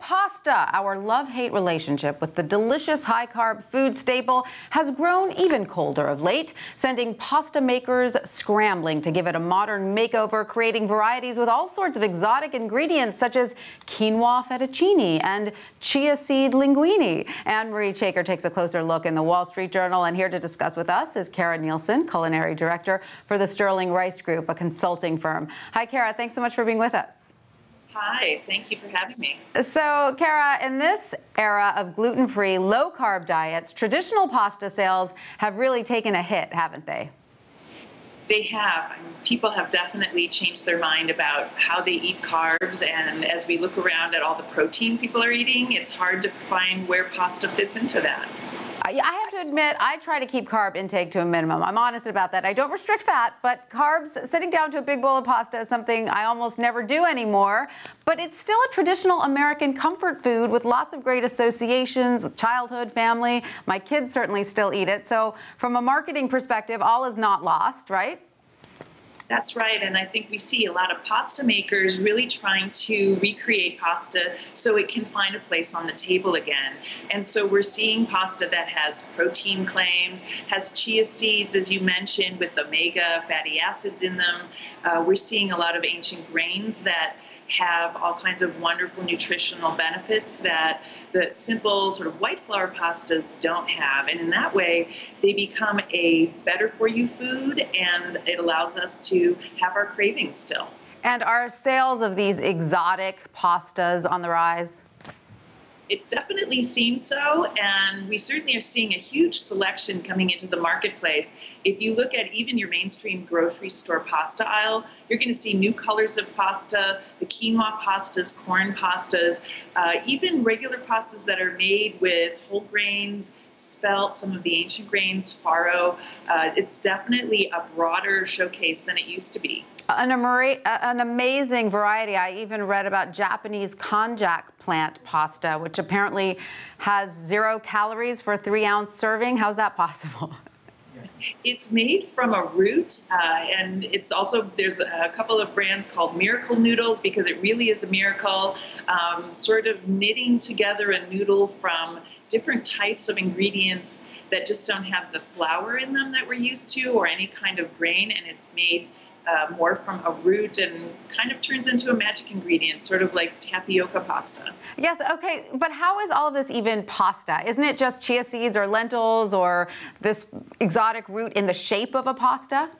Pasta, our love-hate relationship with the delicious high-carb food staple, has grown even colder of late, sending pasta makers scrambling to give it a modern makeover, creating varieties with all sorts of exotic ingredients such as quinoa fettuccine and chia seed linguine. Anne-Marie Chaker takes a closer look in the Wall Street Journal, and here to discuss with us is Kara Nielsen, culinary director for the Sterling Rice Group, a consulting firm. Hi, Kara. Thanks so much for being with us. Hi, thank you for having me. So, Kara, in this era of gluten-free, low-carb diets, traditional pasta sales have really taken a hit, haven't they? They have. People have definitely changed their mind about how they eat carbs, and as we look around at all the protein people are eating, it's hard to find where pasta fits into that. I have to admit, I try to keep carb intake to a minimum. I'm honest about that. I don't restrict fat, but carbs, sitting down to a big bowl of pasta is something I almost never do anymore. But it's still a traditional American comfort food with lots of great associations with childhood, family. My kids certainly still eat it. So from a marketing perspective, all is not lost, right? That's right, and I think we see a lot of pasta makers really trying to recreate pasta so it can find a place on the table again. And so we're seeing pasta that has protein claims, has chia seeds, as you mentioned, with omega fatty acids in them. We're seeing a lot of ancient grains that have all kinds of wonderful nutritional benefits that the simple sort of white flour pastas don't have. And in that way, they become a better for you food, and it allows us to have our cravings still. And are sales of these exotic pastas on the rise? It definitely seems so, and we certainly are seeing a huge selection coming into the marketplace. If you look at even your mainstream grocery store pasta aisle, you're going to see new colors of pasta, the quinoa pastas, corn pastas, even regular pastas that are made with whole grains, spelt, some of the ancient grains, farro. It's definitely a broader showcase than it used to be. An amazing variety. I even read about Japanese konjac plant pasta, which apparently has 0 calories for a 3-ounce serving. How's that possible? It's made from a root, and it's also, there's a couple of brands called Miracle Noodles because it really is a miracle, sort of knitting together a noodle from different types of ingredients that just don't have the flour in them that we're used to or any kind of grain, and it's made more from a root and kind of turns into a magic ingredient, sort of like tapioca pasta. Yes, okay, but how is all of this even pasta? Isn't it just chia seeds or lentils or this exotic root in the shape of a pasta?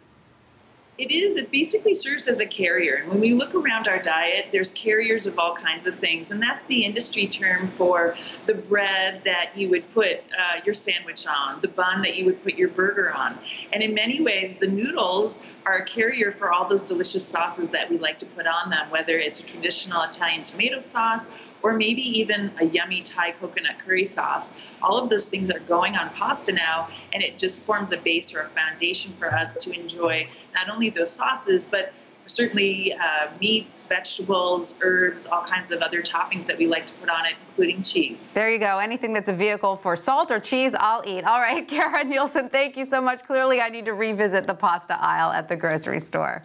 It is. It basically serves as a carrier. And when we look around our diet, there's carriers of all kinds of things. And that's the industry term for the bread that you would put your sandwich on, the bun that you would put your burger on. And in many ways, the noodles are a carrier for all those delicious sauces that we like to put on them, whether it's a traditional Italian tomato sauce or maybe even a yummy Thai coconut curry sauce. All of those things are going on pasta now, and it just forms a base or a foundation for us to enjoy not only those sauces, but certainly meats, vegetables, herbs, all kinds of other toppings that we like to put on it, including cheese. There you go. Anything that's a vehicle for salt or cheese, I'll eat. All right, Kara Nielsen, thank you so much. Clearly, I need to revisit the pasta aisle at the grocery store.